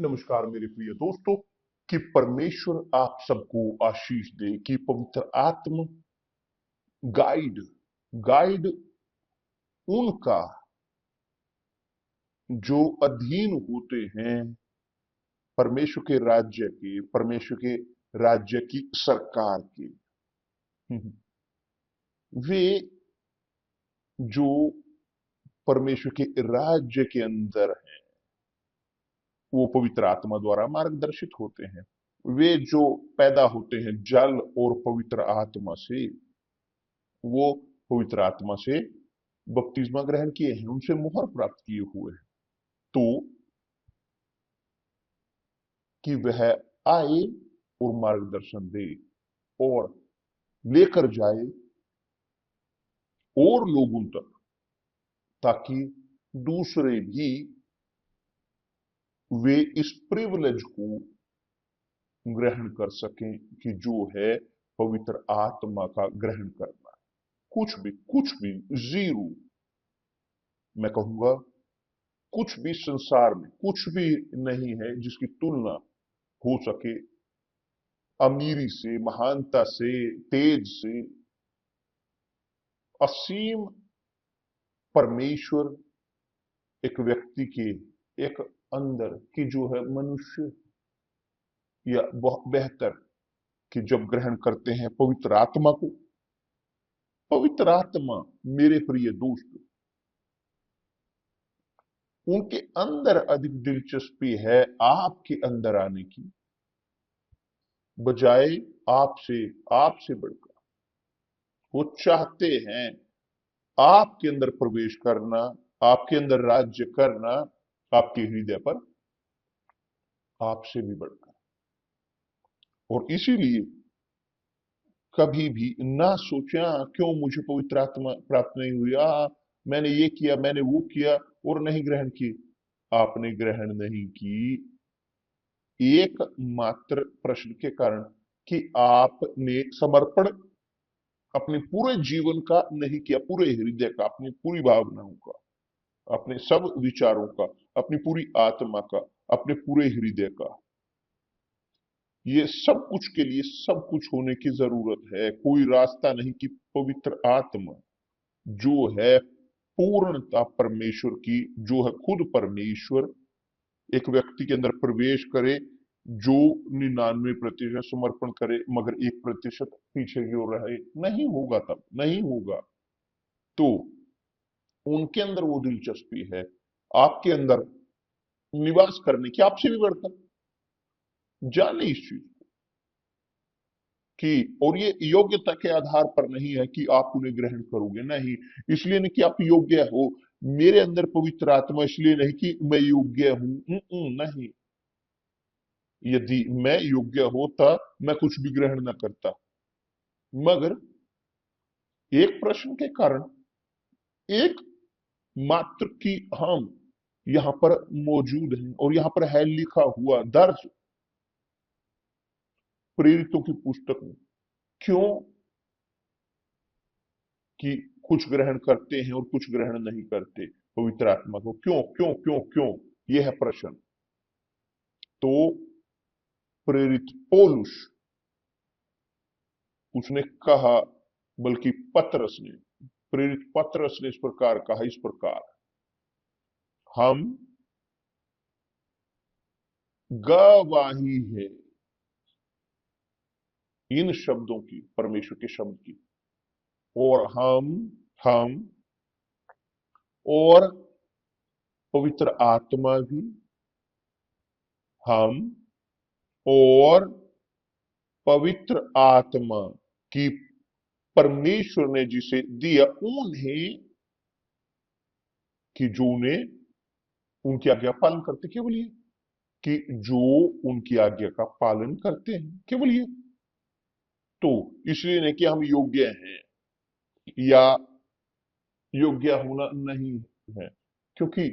नमस्कार मेरे प्रिय दोस्तों। कि परमेश्वर आप सबको आशीष दे, कि पवित्र आत्मा गाइड गाइड उनका जो अधीन होते हैं परमेश्वर के राज्य के, परमेश्वर के राज्य की सरकार के। वे जो परमेश्वर के राज्य के अंदर हैं वो पवित्र आत्मा द्वारा मार्गदर्शित होते हैं। वे जो पैदा होते हैं जल और पवित्र आत्मा से, वो पवित्र आत्मा से बपतिस्मा ग्रहण किए हैं, उनसे मोहर प्राप्त किए हुए हैं। तो कि वह आए और मार्गदर्शन दे और लेकर जाए और लोगों तक, ताकि दूसरे भी वे इस प्रिविलेज को ग्रहण कर सकें कि जो है पवित्र आत्मा का ग्रहण करना। कुछ भी जीरो, मैं कहूंगा कुछ भी संसार में कुछ भी नहीं है जिसकी तुलना हो सके अमीरी से, महानता से, तेज से। असीम परमेश्वर एक व्यक्ति के एक अंदर की जो है मनुष्य, या बहुत बेहतर कि जब ग्रहण करते हैं पवित्र आत्मा को, पवित्र आत्मा मेरे प्रिय दोस्त, उनके अंदर अधिक दिलचस्पी है आपके अंदर आने की, बजाय आपसे आपसे बढ़कर। वो चाहते हैं आपके अंदर प्रवेश करना, आपके अंदर राज्य करना, आपके हृदय पर आपसे भी बढ़कर। और इसीलिए कभी भी ना सोचा क्यों मुझे पवित्र आत्मा प्राप्त नहीं हुई, मैंने ये किया, मैंने वो किया और नहीं ग्रहण की। आपने ग्रहण नहीं की एक मात्र प्रश्न के कारण, कि आपने समर्पण अपने पूरे जीवन का नहीं किया, पूरे हृदय का, अपनी पूरी भावनाओं का, अपने सब विचारों का, अपनी पूरी आत्मा का, अपने पूरे हृदय का। ये सब कुछ के लिए सब कुछ होने की जरूरत है। कोई रास्ता नहीं कि पवित्र आत्मा जो है पूर्णता परमेश्वर की, जो है खुद परमेश्वर, एक व्यक्ति के अंदर प्रवेश करे जो 99% समर्पण करे मगर 1% पीछे की ओर रहे। नहीं होगा, तब नहीं होगा। तो उनके अंदर वो दिलचस्पी है आपके अंदर निवास करने की, आपसे भी बढ़कर। जाने इस चीज कि, और ये योग्यता के आधार पर नहीं है कि आप उन्हें ग्रहण करोगे, नहीं। इसलिए नहीं कि आप योग्य हो, मेरे अंदर पवित्र आत्मा, इसलिए नहीं कि मैं योग्य हूं, नहीं। यदि मैं योग्य होता मैं कुछ भी ग्रहण न करता, मगर एक प्रश्न के कारण, एक मात्र कि हम यहां पर मौजूद हैं और यहां पर है लिखा हुआ, दर्ज प्रेरितों की पुस्तक में, क्यों कि कुछ ग्रहण करते हैं और कुछ ग्रहण नहीं करते पवित्र आत्मा को, क्यों क्यों क्यों क्यों, यह है प्रश्न। तो प्रेरित पौलुस, उसने कहा, बल्कि पतरस ने, प्रेरित पतरस ने इस प्रकार कहा, इस प्रकार हम गवाही है इन शब्दों की, परमेश्वर के शब्द की, और हम और पवित्र आत्मा भी, हम और पवित्र आत्मा की परमेश्वर ने जिसे दिया उन्हें, कि जो उन्हें उनकी आज्ञा पालन करते, केवल ये, कि जो उनकी आज्ञा का पालन करते हैं, केवल ये। तो इसलिए नहीं कि हम योग्य हैं या योग्य होना नहीं है, क्योंकि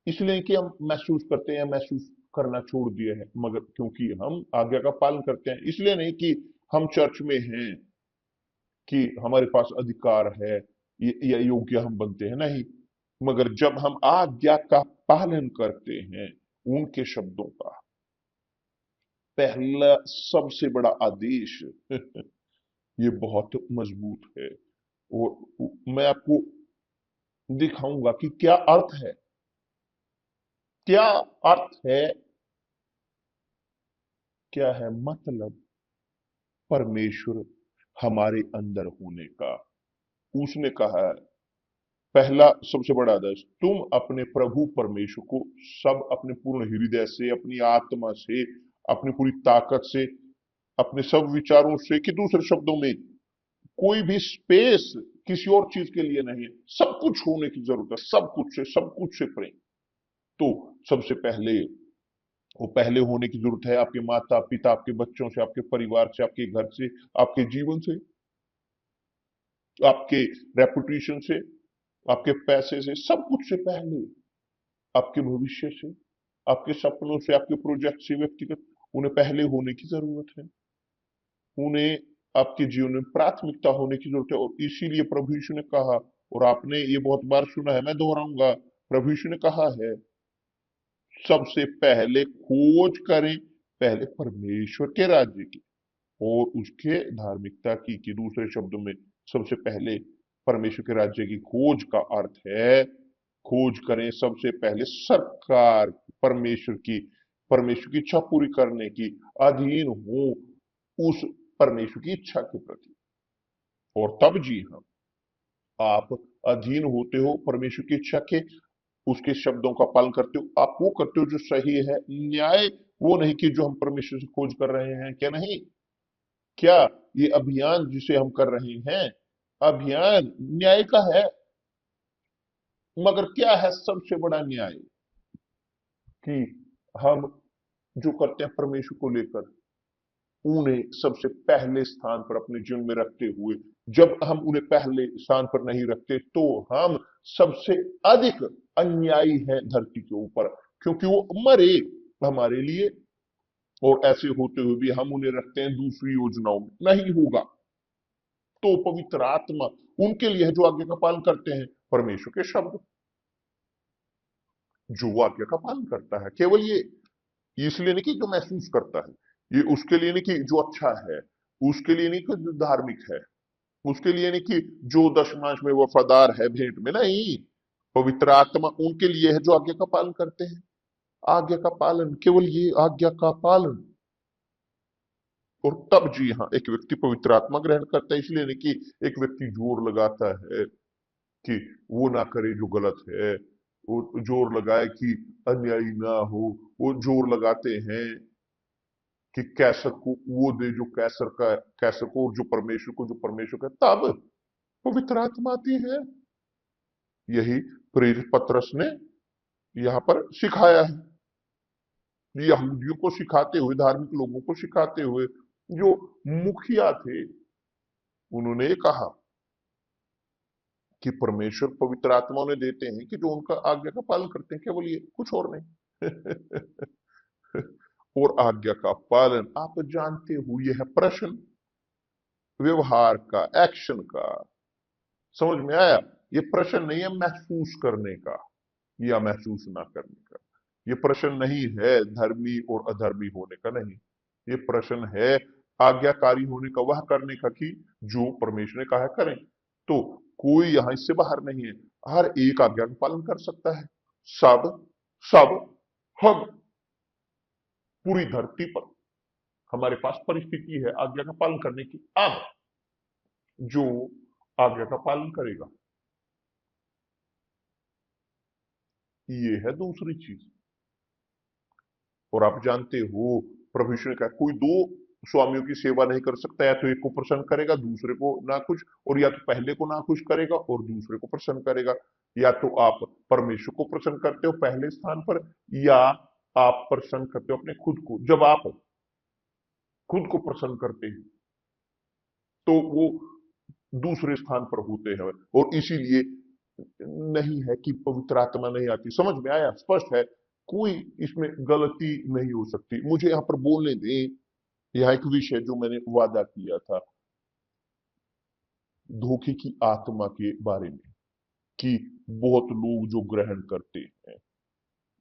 इसलिए कि हम महसूस करते हैं, महसूस करना छोड़ दिए हैं, मगर क्योंकि हम आज्ञा का पालन करते हैं। इसलिए नहीं कि हम चर्च में हैं कि हमारे पास अधिकार है या योग्य हम बनते हैं, नहीं। मगर जब हम आज्ञा का पालन करते हैं, उनके शब्दों का, पहला सबसे बड़ा आदेश ये बहुत मजबूत है। और मैं आपको दिखाऊंगा कि क्या अर्थ है, क्या अर्थ है, क्या है मतलब परमेश्वर हमारे अंदर होने का। उसने कहा है, पहला सबसे बड़ा आदेश, तुम अपने प्रभु परमेश्वर को सब अपने पूर्ण हृदय से, अपनी आत्मा से, अपनी पूरी ताकत से, अपने सब विचारों से, कि दूसरे शब्दों में कोई भी स्पेस किसी और चीज के लिए नहीं है, सब कुछ होने की जरूरत है, सब कुछ से प्रेम। तो सबसे पहले वो पहले होने की जरूरत है आपके माता पिता, आपके बच्चों से, आपके परिवार से, आपके घर से, आपके जीवन से, आपके रेपुटेशन से, आपके पैसे से, सब कुछ से पहले आपके भविष्य से, आपके सपनों से, आपके प्रोजेक्ट से, व्यक्तिगत, उन्हें पहले होने की जरूरत है। उन्हें आपके जीवन में प्राथमिकता होने की जरूरत है। और इसीलिए प्रभु यीशु ने कहा, और आपने ये बहुत बार सुना है, मैं दोहराऊंगा, प्रभु यीशु ने कहा है, सबसे पहले खोज करें पहले परमेश्वर के राज्य की और उसके धार्मिकता की। कि दूसरे शब्दों में सबसे पहले परमेश्वर के राज्य की खोज का अर्थ है खोज करें सबसे पहले सरकार परमेश्वर की इच्छा पूरी करने की, अधीन हो उस परमेश्वर की इच्छा के प्रति। और तब जी हाँ, आप अधीन होते हो परमेश्वर की इच्छा के, उसके शब्दों का पालन करते हो, आप वो करते हो जो सही है। न्याय वो नहीं कि जो हम परमेश्वर से खोज कर रहे हैं, क्या नहीं, क्या ये अभियान जिसे हम कर रहे हैं, अभियान न्याय का है। मगर क्या है सबसे बड़ा न्याय, कि हम जो करते हैं परमेश्वर को लेकर, उन्हें सबसे पहले स्थान पर अपने जीवन में रखते हुए, जब हम उन्हें पहले स्थान पर नहीं रखते तो हम सबसे अधिक अन्यायी हैं धरती के ऊपर, क्योंकि वो मरे हमारे लिए। और ऐसे होते हुए भी हम उन्हें रखते हैं दूसरी योजनाओं में, नहीं होगा। तो पवित्र आत्मा उनके लिए है जो आज्ञा का पालन करते हैं, परमेश्वर के शब्द, जो आज्ञा का पालन करता है, केवल ये इसलिए नहीं कि जो महसूस करता है, ये उसके लिए नहीं कि जो अच्छा है, उसके लिए नहीं कि जो धार्मिक है, उसके लिए नहीं कि जो दशमांश में वफादार है भेंट में, नहीं। पवित्र आत्मा उनके लिए है जो आज्ञा का पालन करते हैं। आज्ञा का पालन, केवल ये आज्ञा का पालन। और तब जी हाँ, एक व्यक्ति पवित्र आत्मा ग्रहण करता है। इसलिए नहीं कि एक व्यक्ति जोर लगाता है कि वो ना करे जो गलत है, वो जोर लगाए कि अन्यायी ना हो, वो जोर लगाते हैं कि कैसर को वो दे जो कैसर को, और जो परमेश्वर को जो परमेश्वर का। तब पवित्र आत्मा आती है। यही प्रेरित पतरस ने यहाँ पर सिखाया है, यहूदियों को सिखाते हुए, धार्मिक लोगों को सिखाते हुए, जो मुखिया थे, उन्होंने ये कहा कि परमेश्वर पवित्र आत्मा उन्हें देते हैं कि जो उनका आज्ञा का पालन करते हैं, केवल ये, कुछ और नहीं। और आज्ञा का पालन आप जानते हो, यह है प्रश्न व्यवहार का, एक्शन का। समझ में आया? ये प्रश्न नहीं है महसूस करने का या महसूस ना करने का। ये प्रश्न नहीं है धर्मी और अधर्मी होने का, नहीं। ये प्रश्न है आज्ञाकारी होने का, वह करने का कि जो परमेश्वर ने कहा है करें। तो कोई यहां इससे बाहर नहीं है, हर एक आज्ञा का पालन कर सकता है। सब सब हम पूरी धरती पर हमारे पास परिस्थिति है आज्ञा का पालन करने की। अब जो आज्ञा का पालन करेगा, ये है दूसरी चीज। और आप जानते हो प्रभु यीशु ने कहा, कोई दो स्वामियों की सेवा नहीं कर सकता, या तो एक को प्रसन्न करेगा दूसरे को ना खुश, और या तो पहले को ना खुश करेगा और दूसरे को प्रसन्न करेगा। या तो आप परमेश्वर को प्रसन्न करते हो पहले स्थान पर, या आप प्रसन्न करते हो अपने खुद को। जब आप खुद को प्रसन्न करते हैं तो वो दूसरे स्थान पर होते हैं। और इसीलिए नहीं है कि पवित्र आत्मा नहीं आती। समझ में आया? स्पष्ट है, कोई इसमें गलती नहीं हो सकती। मुझे यहां पर बोलने दें, यह एक विषय जो मैंने वादा किया था, धोखे की आत्मा के बारे में, कि बहुत लोग जो ग्रहण करते हैं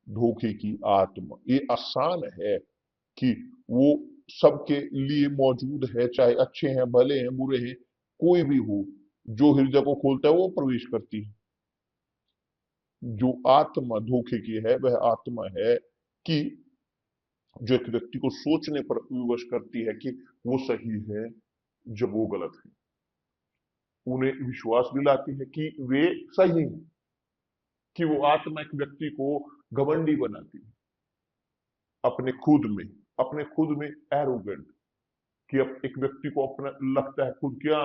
धोखे की आत्मा, ये आसान है कि वो सबके लिए मौजूद है, चाहे अच्छे हैं, भले हैं, बुरे हैं, कोई भी हो, जो हृदय को खोलता है वो प्रवेश करती है। जो आत्मा धोखे की है वह आत्मा है कि जो एक व्यक्ति को सोचने पर विवश करती है कि वो सही है जब वो गलत है, उन्हें विश्वास दिलाती है कि वे सही हैं, कि वो आत्मा एक व्यक्ति को घमंडी बनाती है, अपने खुद में, अपने खुद में एरोगेंट, कि अब एक व्यक्ति को अपना लगता है खुद क्या।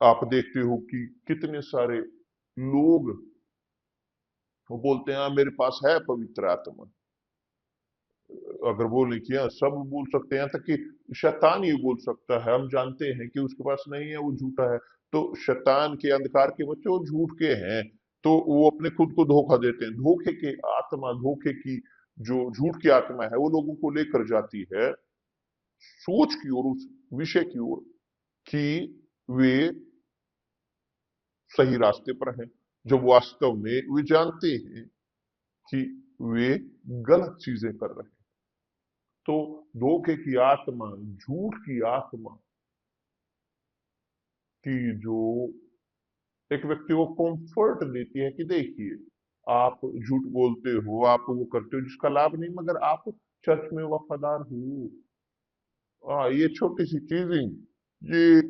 आप देखते हो कि कितने सारे लोग वो बोलते हैं हाँ मेरे पास है पवित्र आत्मा। अगर बोले कि हाँ सब बोल सकते हैं, यहाँ तक कि शैतान ही बोल सकता है, हम जानते हैं कि उसके पास नहीं है, वो झूठा है। तो शैतान के, अंधकार के बच्चे वो झूठ के हैं, तो वो अपने खुद को धोखा देते हैं। धोखे के आत्मा, धोखे की जो झूठ की आत्मा है, वो लोगों को लेकर जाती है सोच की ओर, उस विषय की ओर कि वे सही रास्ते पर हैं, जब वास्तव में वे जानते हैं कि वे गलत चीजें कर रहे हैं। तो धोखे की आत्मा, झूठ की आत्मा की जो एक व्यक्ति को कंफर्ट देती है कि देखिए आप झूठ बोलते हो, आप वो करते हो जिसका लाभ नहीं, मगर आप चर्च में वफादार हो। ये छोटी सी चीजें, ये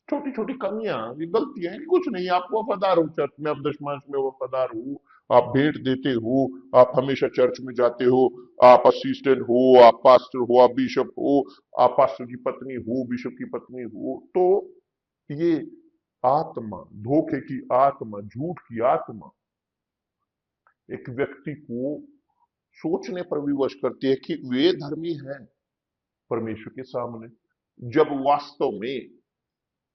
छोटी छोटी कमियां, ये गलतियां हैं, कुछ नहीं। आप वफादार हो चर्च में, आप दशमांश में वफादार हो, आप भेंट देते हो, आप हमेशा चर्च में जाते हो, आप असिस्टेंट हो, आप पास्टर हो, आप बिशप हो, आप पास्टर की पत्नी हो, बिशप की पत्नी हो, तो ये आत्मा, धोखे की आत्मा, झूठ की आत्मा एक व्यक्ति को सोचने पर विवश करती है कि वे धर्मी हैं परमेश्वर के सामने, जब वास्तव में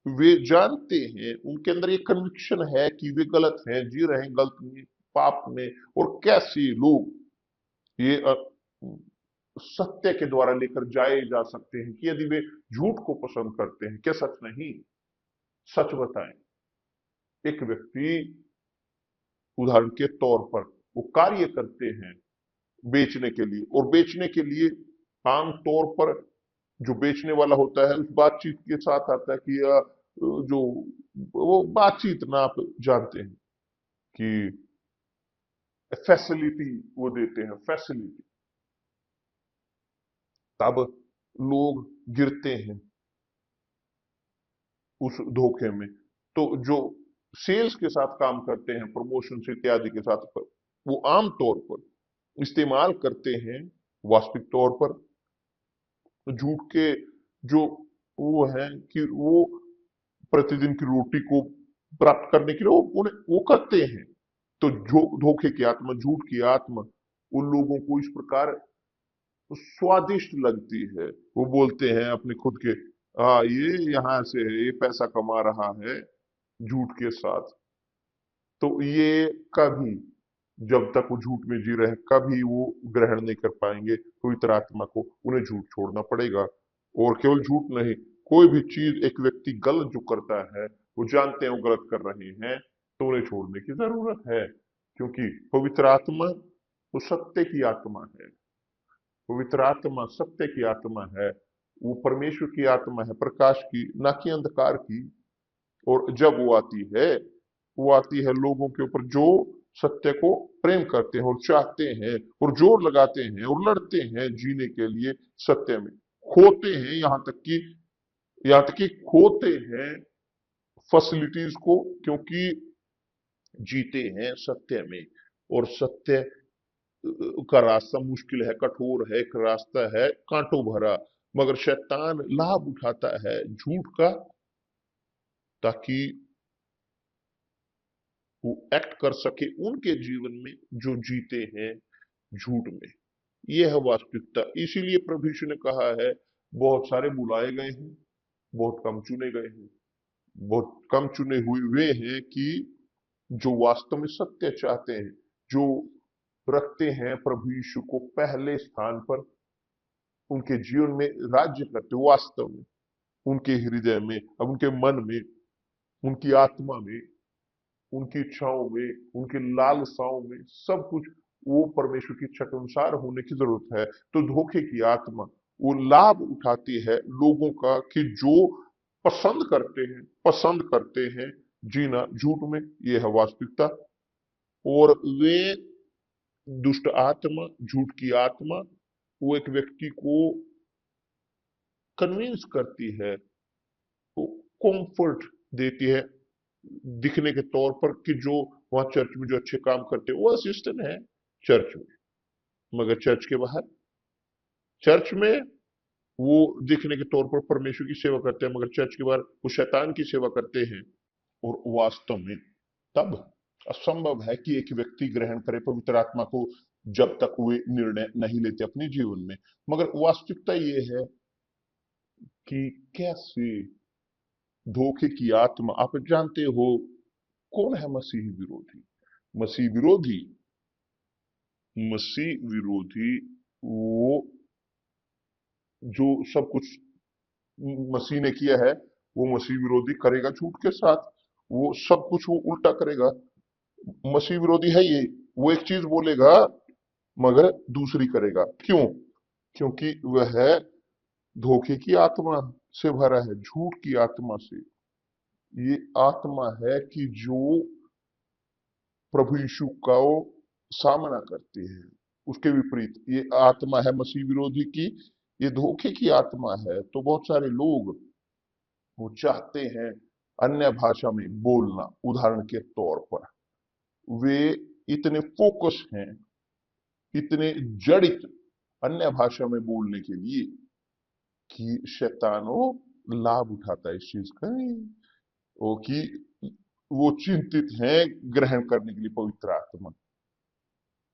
वे जानते हैं, उनके अंदर ये कन्विक्शन है कि वे गलत हैं, जी रहे हैं गलत में, पाप में। और कैसे लोग ये सत्य के द्वारा लेकर जाए जा सकते हैं कि यदि वे झूठ को पसंद करते हैं, क्या सच नहीं? सच बताएं, एक व्यक्ति उदाहरण के तौर पर वो कार्य करते हैं बेचने के लिए, और बेचने के लिए आम तौर पर जो बेचने वाला होता है उस बातचीत के साथ आता है कि जो वो बातचीत ना, आप जानते हैं कि फैसिलिटी वो देते हैं, फैसिलिटी, तब लोग गिरते हैं उस धोखे में। तो जो सेल्स के साथ काम करते हैं, प्रमोशन इत्यादि के साथ, वो आम तौर पर इस्तेमाल करते हैं वास्तविक तौर पर झूठ के, जो वो है कि वो प्रतिदिन की रोटी को प्राप्त करने के लिए उन्हें वो करते हैं। तो जो धोखे की आत्मा, झूठ की आत्मा उन लोगों को इस प्रकार स्वादिष्ट लगती है, वो बोलते हैं अपने खुद के, हाँ ये यहां से है, ये पैसा कमा रहा है झूठ के साथ। तो ये कभी, जब तक वो झूठ में जी रहे हैं, कभी वो ग्रहण नहीं कर पाएंगे पवित्र आत्मा को, उन्हें झूठ छोड़ना पड़ेगा। और केवल झूठ नहीं, कोई भी चीज एक व्यक्ति गलत जो करता है, वो जानते हैं वो गलत कर रहे हैं, तो उन्हें छोड़ने की जरूरत है, क्योंकि पवित्र आत्मा वो सत्य की आत्मा है। पवित्र आत्मा सत्य की आत्मा है, वो परमेश्वर की आत्मा है, प्रकाश की, ना कि अंधकार की। और जब वो आती है, वो आती है लोगों के ऊपर जो सत्य को प्रेम करते हैं और चाहते हैं और जोर लगाते हैं और लड़ते हैं जीने के लिए सत्य में, खोते हैं, यहाँ तक कि खोते हैं फैसिलिटीज को, क्योंकि जीते हैं सत्य में। और सत्य का रास्ता मुश्किल है, कठोर है, एक रास्ता है कांटों भरा, मगर शैतान लाभ उठाता है झूठ का, ताकि वो एक्ट कर सके उनके जीवन में जो जीते हैं झूठ में। यह है वास्तविकता। इसीलिए प्रभु यीशु ने कहा है, बहुत सारे बुलाए गए हैं, बहुत कम चुने गए हैं। बहुत कम चुने हुए वे हैं कि जो वास्तव में सत्य चाहते हैं, जो रखते हैं प्रभु यीशु को पहले स्थान पर, उनके जीवन में राज्य करते वास्तव में, उनके हृदय में, अब उनके मन में, उनकी आत्मा में, उनकी इच्छाओं में, उनकी लालसाओं में, सब कुछ वो परमेश्वर की इच्छा के अनुसार होने की जरूरत है। तो धोखे की आत्मा वो लाभ उठाती है लोगों का कि जो पसंद करते हैं जीना झूठ में, ये है वास्तविकता। और वे दुष्ट आत्मा, झूठ की आत्मा, वो एक व्यक्ति को कन्विंस करती है, वो कंफर्ट देती है दिखने के तौर पर कि जो वहां चर्च में जो अच्छे काम करते हैं वो असिस्टेंट है चर्च में, मगर चर्च में वो दिखने के तौर पर परमेश्वर की सेवा करते हैं, मगर चर्च के बाहर वो शैतान की सेवा करते हैं। और वास्तव में तब असंभव है कि एक व्यक्ति ग्रहण करे पवित्र आत्मा को जब तक वे निर्णय नहीं लेते अपने जीवन में। मगर वास्तविकता ये है कि कैसे धोखे की आत्मा, आप जानते हो कौन है मसीह विरोधी? मसीह विरोधी मसीह विरोधी वो जो सब कुछ मसीह ने किया है वो मसीह विरोधी करेगा झूठ के साथ। वो सब कुछ वो उल्टा करेगा। मसीह विरोधी है ये, वो एक चीज बोलेगा मगर दूसरी करेगा। क्यों? क्योंकि वह धोखे की आत्मा से भरा है, झूठ की आत्मा से। ये आत्मा है कि जो प्रभु यीशु का वो सामना करती है, उसके विपरीत ये आत्मा है मसीह विरोधी की, ये धोखे की आत्मा है। तो बहुत सारे लोग वो चाहते हैं अन्य भाषा में बोलना। उदाहरण के तौर पर वे इतने फोकस हैं, इतने जड़ित अन्य भाषा में बोलने के लिए कि शैतानो लाभ उठाता है इस चीज का। वो कि वो चिंतित हैं ग्रहण करने के लिए पवित्र आत्मा।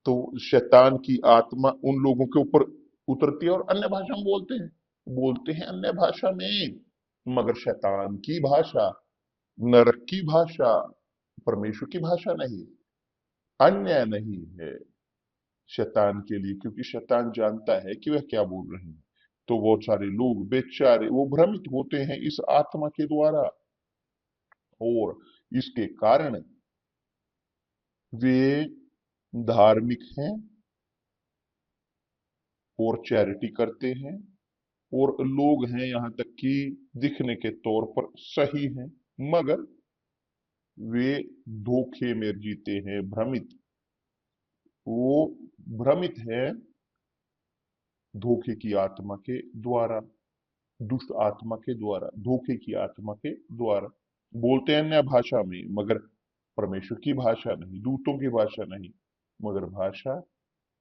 तो शैतान की आत्मा उन लोगों के ऊपर उतरती है और अन्य भाषा में बोलते हैं अन्य भाषा में, मगर शैतान की भाषा, नरक की भाषा, परमेश्वर की भाषा नहीं, अन्य नहीं है शैतान के लिए, क्योंकि शैतान जानता है कि वह क्या बोल रहे हैं। तो बहुत सारे लोग बेचारे वो भ्रमित होते हैं इस आत्मा के द्वारा, और इसके कारण वे धार्मिक हैं और चैरिटी करते हैं, और लोग हैं यहां तक कि दिखने के तौर पर सही हैं, मगर वे धोखे में जीते हैं, भ्रमित। वो भ्रमित है धोखे की आत्मा के द्वारा, दुष्ट आत्मा के द्वारा, धोखे की आत्मा के द्वारा। बोलते हैं अन्य भाषा में, मगर परमेश्वर की भाषा नहीं, दूतों की भाषा नहीं, मगर भाषा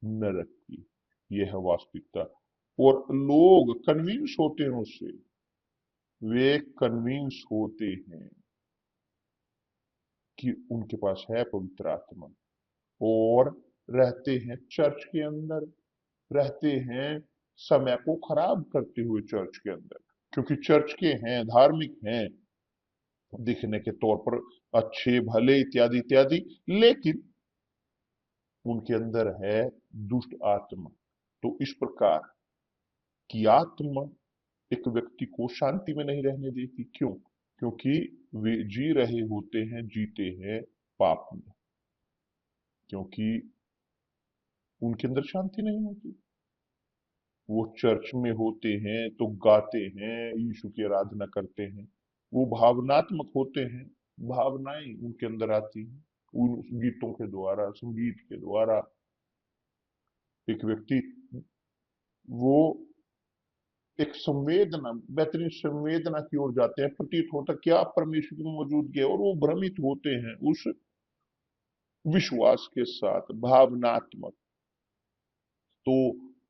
नरक की। यह है वास्तविकता। और लोग कन्विंस होते हैं उससे, वे कन्विंस होते हैं कि उनके पास है पवित्र आत्मा, और रहते हैं चर्च के अंदर, रहते हैं समय को खराब करते हुए चर्च के अंदर, क्योंकि चर्च के हैं, धार्मिक हैं दिखने के तौर पर, अच्छे भले इत्यादि इत्यादि, लेकिन उनके अंदर है दुष्ट आत्मा। तो इस प्रकार की आत्मा एक व्यक्ति को शांति में नहीं रहने देती। क्यों? क्योंकि वे जी रहे होते हैं, जीते हैं पाप में, क्योंकि उनके अंदर शांति नहीं होती। वो चर्च में होते हैं तो गाते हैं, यीशु की आराधना करते हैं, वो भावनात्मक होते हैं, भावनाएं उनके अंदर आती हैं उन गीतों के द्वारा, संगीत के द्वारा। एक व्यक्ति वो एक संवेदना, बेहतरीन संवेदना की ओर जाते हैं, प्रतीत होता क्या परमेश्वर की मौजूदगी है, और वो भ्रमित होते हैं उस विश्वास के साथ, भावनात्मक। तो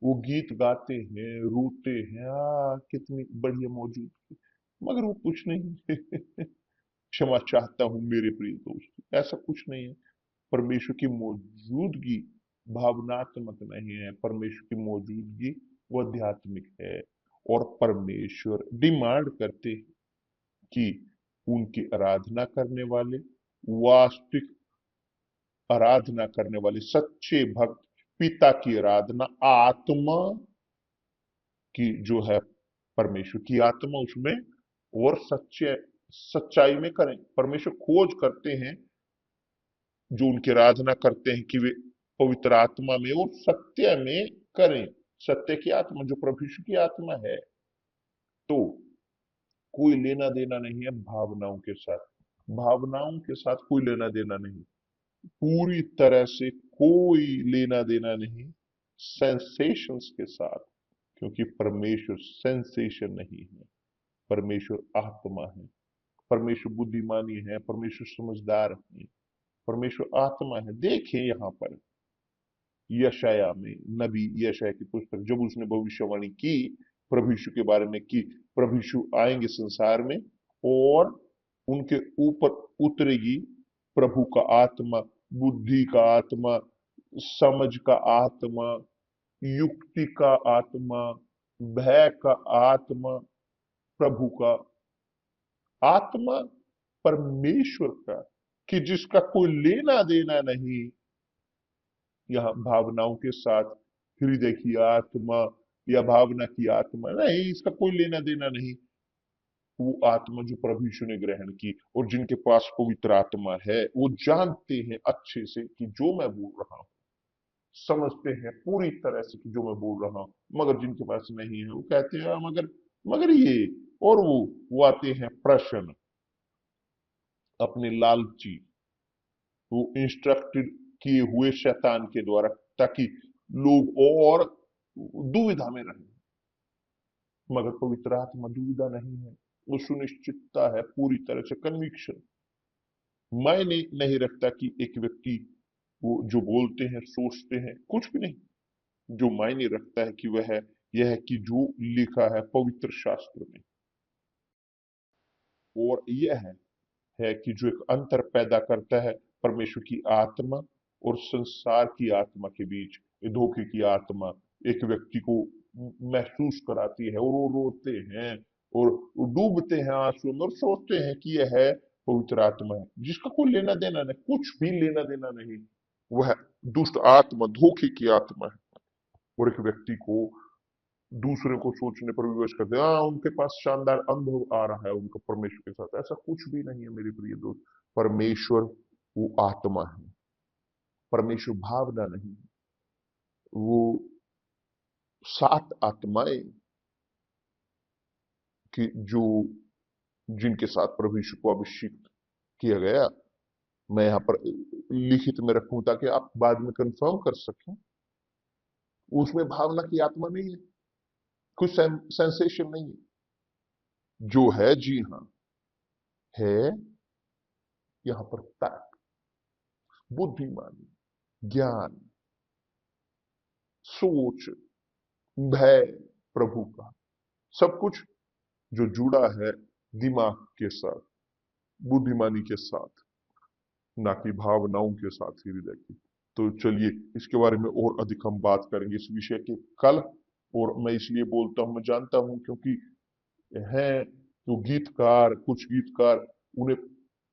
वो गीत गाते हैं, रोते हैं, कितनी बढ़िया मौजूदगी, मगर वो कुछ नहीं क्षमा चाहता हूं मेरे प्रिय दोस्त, ऐसा कुछ नहीं है। परमेश्वर की मौजूदगी भावनात्मक नहीं है, परमेश्वर की मौजूदगी वो आध्यात्मिक है। और परमेश्वर डिमांड करते हैं कि उनकी आराधना करने वाले, वास्तविक आराधना करने वाले सच्चे भक्त, पिता की आराधना आत्मा की जो है, परमेश्वर की आत्मा उसमें, और सच्चाई में करें। परमेश्वर खोज करते हैं जो उनकी आराधना करते हैं कि वे पवित्र आत्मा में और सत्य में करें। सत्य की आत्मा जो प्रभु यीशु की आत्मा है। तो कोई लेना देना नहीं है भावनाओं के साथ। भावनाओं के साथ कोई लेना देना नहीं, पूरी तरह से कोई लेना देना नहीं सेंसेशंस के साथ, क्योंकि परमेश्वर सेंसेशन नहीं है। परमेश्वर आत्मा है, परमेश्वर बुद्धिमानी है, परमेश्वर समझदार है, परमेश्वर आत्मा है। देखें यहां पर यशाया में, नबी यशाया की पुस्तक, जब उसने भविष्यवाणी की प्रभु यीशु के बारे में की, प्रभु यीशु आएंगे संसार में और उनके ऊपर उतरेगी प्रभु का आत्मा, बुद्धि का आत्मा, समझ का आत्मा, युक्ति का आत्मा, भय का आत्मा, प्रभु का आत्मा, परमेश्वर का, कि जिसका कोई लेना देना नहीं यहां भावनाओं के साथ, हृदय की आत्मा या भावना की आत्मा नहीं, इसका कोई लेना देना नहीं। वो आत्मा जो प्रभु यीशु ने ग्रहण की, और जिनके पास पवित्र आत्मा है, वो जानते हैं अच्छे से कि जो मैं बोल रहा हूं, समझते हैं पूरी तरह से कि जो मैं बोल रहा हूं। मगर जिनके पास नहीं है वो कहते हैं मगर मगर ये और वो आते हैं प्रश्न, अपने लालची, वो इंस्ट्रक्टेड किए हुए शैतान के द्वारा, ताकि लोग और दुविधा में रहें। मगर पवित्र आत्मा दुविधा नहीं है, वो सुनिश्चितता है, पूरी तरह से कन्विक्शन। मायने नहीं रखता कि एक व्यक्ति वो जो बोलते हैं सोचते हैं, कुछ भी नहीं। जो मायने रखता है कि वह यह है कि जो लिखा है पवित्र शास्त्र में, और यह है कि जो एक अंतर पैदा करता है परमेश्वर की आत्मा और संसार की आत्मा के बीच। ये धोखे की आत्मा एक व्यक्ति को महसूस कराती है और वो रोते हैं और वो डूबते हैं आंसू में और सोचते हैं कि यह है पवित्र आत्मा है, जिसका कोई लेना देना नहीं, कुछ भी लेना देना नहीं। वह दुष्ट आत्मा, धोखे की आत्मा है। और एक व्यक्ति को दूसरे को सोचने पर विवश करते हैं, हाँ उनके पास शानदार अनुभव आ रहा है उनका परमेश्वर के साथ। ऐसा कुछ भी नहीं है मेरे प्रिय दोस्त। परमेश्वर वो आत्मा है, परमेश्वर भावना नहीं। वो सात आत्माएं कि जो जिनके साथ प्रभु यीशु को अभिषेक किया गया, मैं यहाँ पर लिखित में रखूं ताकि आप बाद में कंफर्म कर सकें। उसमें भावना की आत्मा नहीं है, कुछ सेंसेशन नहीं है। जो है, जी हाँ, है यहाँ पर तर्क, बुद्धिमानी, ज्ञान, सोच, भय प्रभु का, सब कुछ जो जुड़ा है दिमाग के साथ, बुद्धिमानी के साथ, ना कि भावनाओं के साथ, हृदय की। तो चलिए इसके बारे में और अधिक हम बात करेंगे इस विषय के कल। और मैं इसलिए बोलता हूं, मैं जानता हूं क्योंकि हैं जो गीतकार, कुछ गीतकार उन्हें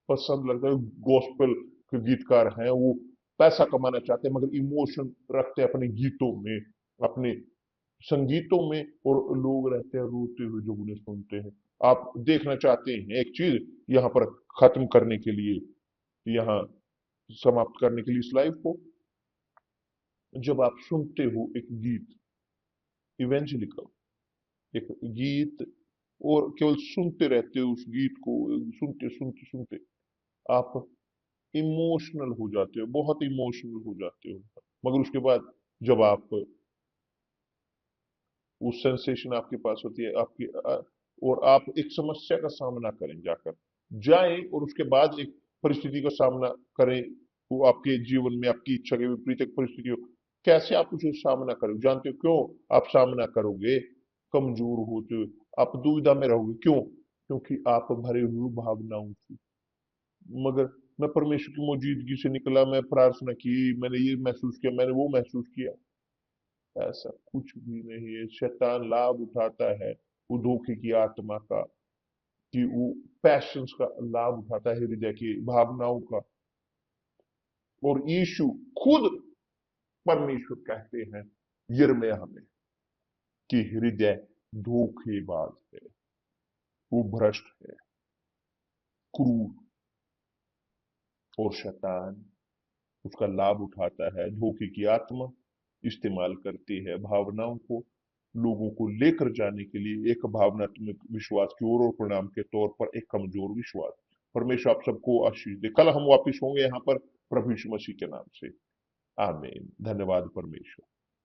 पसंद लगता है, गॉस्पेल के गीतकार हैं, वो पैसा कमाना चाहते हैं मगर इमोशन रखते हैं अपने गीतों में, अपने संगीतों में, और लोग रहते हैं रोते हुए जब उन्हें सुनते हैं। आप देखना चाहते हैं एक चीज यहाँ पर खत्म करने के लिए, यहाँ समाप्त करने के लिए इस लाइफ को, जब आप सुनते हो एक गीत, इवेंजलिकल एक गीत, और केवल सुनते रहते हो उस गीत को, सुनते सुनते सुनते आप इमोशनल हो जाते हो, बहुत इमोशनल हो जाते हो। मगर उसके बाद जब आप वो सेंसेशन आपके पास होती है आपकी, और आप एक समस्या का सामना करें, जाकर जाएं और उसके बाद एक परिस्थिति का सामना करें, वो आपके जीवन में आपकी इच्छा के विपरीत एक परिस्थिति हो, कैसे आप उसे सामना करोगे? जानते हो क्यों आप सामना करोगे? कमजोर होते हुए आप दुविधा में रहोगे। क्यों? क्योंकि आप भरे हुए भावनाओं से। मगर मैं परमेश्वर की मौजूदगी से निकला, मैं प्रार्थना की, मैंने ये महसूस किया, मैंने वो महसूस किया, ऐसा कुछ भी नहीं है। शैतान लाभ उठाता है वो धोखे की आत्मा का, कि वो पैशंस का लाभ उठाता है, हृदय की भावनाओं का। और यीशु खुद परमेश्वर कहते हैं यिर्मयाह में कि हृदय धोखेबाज है, वो भ्रष्ट है, क्रूर और शैतान उसका लाभ उठाता है। धोखे की आत्मा इस्तेमाल करती है भावनाओं को, लोगों को लेकर जाने के लिए एक भावनात्मक विश्वास की ओर और परिणाम के तौर पर एक कमजोर विश्वास। परमेश्वर आप सबको आशीष दे। कल हम वापिस होंगे यहाँ पर प्रभु यीशु मसीह के नाम से। आमीन। धन्यवाद परमेश्वर।